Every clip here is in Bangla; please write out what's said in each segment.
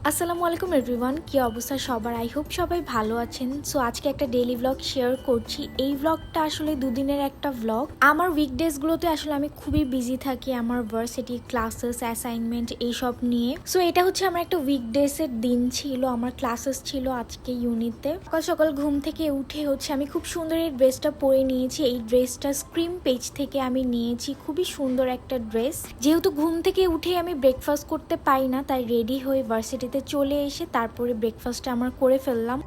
আসসালামু আলাইকুম এভরিওয়ান, কি অবস্থা সবার? আই হোপ সবাই ভালো আছেন। সো আজকে একটা ডেইলি ব্লগ শেয়ার করছি। এই ব্লগটা আসলে দুদিনের একটা ব্লগ। আমার উইকডেজগুলোতে আসলে আমি খুবই বিজি থাকি আমার ভার্সিটি ক্লাসেস অ্যাসাইনমেন্ট এইসব নিয়ে। সো এটা হচ্ছে আমার একটা উইকডেজের দিন ছিল, আমার ক্লাসেস ছিল আজকে ইউনিতে। সকাল সকাল ঘুম থেকে উঠে হচ্ছে আমি খুব সুন্দর এই ড্রেসটা পরে নিয়েছি। এই ড্রেসটা স্ক্রিম পেজ থেকে আমি নিয়েছি, খুবই সুন্দর একটা ড্রেস। যেহেতু ঘুম থেকে উঠে আমি ব্রেকফাস্ট করতে পারি না, তাই রেডি হয়ে ভার্সিটি চলে এসে তারপরে ব্রেকফাস্টটা আমার করে ফেললাম।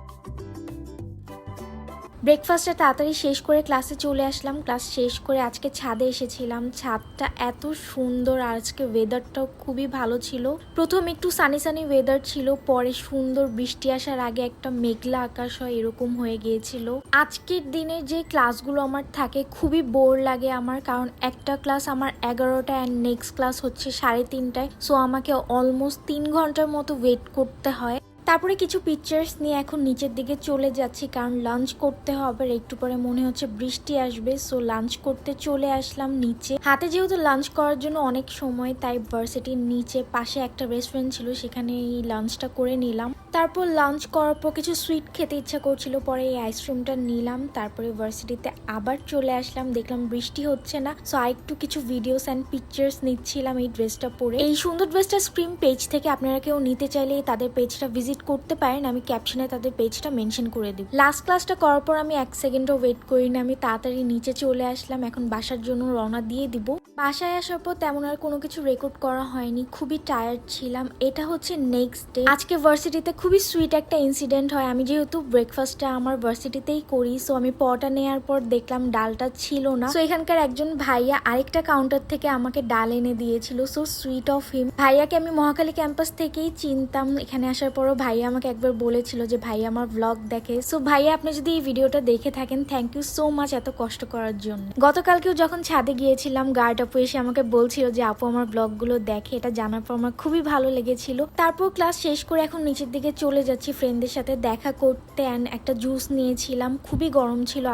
ব্রেকফাস্টটা তাড়াতাড়ি শেষ করে ক্লাসে চলে আসলাম। ক্লাস শেষ করে আজকে ছাদে এসেছিলাম। ছাদটা এত সুন্দর, আজকে ওয়েদারটাও খুবই ভালো ছিল। প্রথম একটু সানি সানি ওয়েদার ছিল, পরে সুন্দর বৃষ্টি আসার আগে একটা মেঘলা আকাশ হয় এরকম হয়ে গিয়েছিল। আজকের দিনে যে ক্লাসগুলো আমার থাকে খুবই বোর লাগে আমার, কারণ একটা ক্লাস আমার 11টা অ্যান্ড নেক্সট ক্লাস হচ্ছে 3:30টায়। সো আমাকে অলমোস্ট 3 ঘন্টার মতো ওয়েট করতে হয়। তারপরে কিছু পিকচার্স নিয়ে এখন নিচের দিকে চলে যাচ্ছি, কারণ লাঞ্চ করতে হবে। একটু পরে মনে হচ্ছে বৃষ্টি আসবে, সো লাঞ্চ করতে চলে আসলাম নিচে। হাতে যেহেতু লাঞ্চ করার জন্য অনেক সময়, তাই ভার্সিটির নিচে পাশে একটা রেস্টুরেন্ট ছিল, সেখানে এই লাঞ্চটা করে নিলাম। তারপর লাঞ্চ করার পর কিছু সুইট খেতে ইচ্ছা করছিল, পরে এই আইসক্রিমটা নিলাম। তারপরে ভার্সিটিতে আবার চলে আসলাম, দেখলাম বৃষ্টি হচ্ছে না। সো আরেকটু কিছু ভিডিওস অ্যান্ড পিকচার্স নিচ্ছিলাম এই ড্রেসটা পরে। এই সুন্দর ড্রেসটা স্ক্রিম পেজ থেকে, আপনারা কেউ নিতে চাইলে তাদের পেজটা ভিজিট করতে পারেন। আমি ক্যাপশনে তাদের পেজটা মেনশন করে দিব। লাস্ট ক্লাসটা করার পর আমি 1 সেকেন্ডও ওয়েট করি না, আমি তাড়াতাড়ি নিচে চলে আসলাম। এখন বাসার জন্য রওনা দিয়ে দিব। বাসায় আসার পর তেমন আর কোনো কিছু রেকর্ড করা হয়নি, খুবই টায়ার্ড ছিলাম। এটা হচ্ছে নেক্সট ডে। আজকে ভার্সিটিতে খুবই সুইট একটা ইনসিডেন্ট হয়। আমি যেহেতু ব্রেকফাস্টটা আমার ভার্সিটিতেই করি, সো আমি পটা নেওয়ার পর দেখলাম ডালটা ছিল না। সো এখানকার একজন ভাইয়া আরেকটা কাউন্টার থেকে আমাকে ডাল এনে দিয়েছিল। So sweet of him. ভাইয়াকে আমি মহাখালী ক্যাম্পাস থেকেই চিনতাম। এখানে আসার পরও ভাইয়া আমাকে একবার বলেছিল যে ভাইয়া আমার ব্লগ দেখে। সো ভাইয়া, আপনি যদি এই ভিডিওটা দেখে থাকেন, থ্যাংক ইউ সো মাচ এত কষ্ট করার জন্য। গতকালকেও যখন ছাদে গিয়েছিলাম, গার্ড আপু এসে আমাকে বলছিল যে আপু আমার ব্লগগুলো দেখে। এটা জানার পর আমার খুবই ভালো লেগেছিল। তারপর ক্লাস শেষ করে এখন নিচের দিকে চলে যাচ্ছি ফ্রেন্ডদের সাথে দেখা করতে। অ্যান্ড একটা জুস নিয়েছিলাম, খুবই গরম ছিল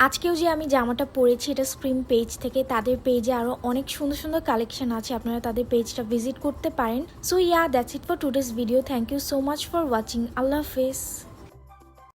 আজকেও যে আমি জামাটা পরেছি এটা স্ক্রিম পেজ থেকে। তাদের পেজে আরো অনেক সুন্দর সুন্দর কালেকশন আছে, আপনারা তাদের পেজটা ভিজিট করতে পারেন। So that's it for today's video. Thank you so much for watching. আল্লাহ হাফেজ।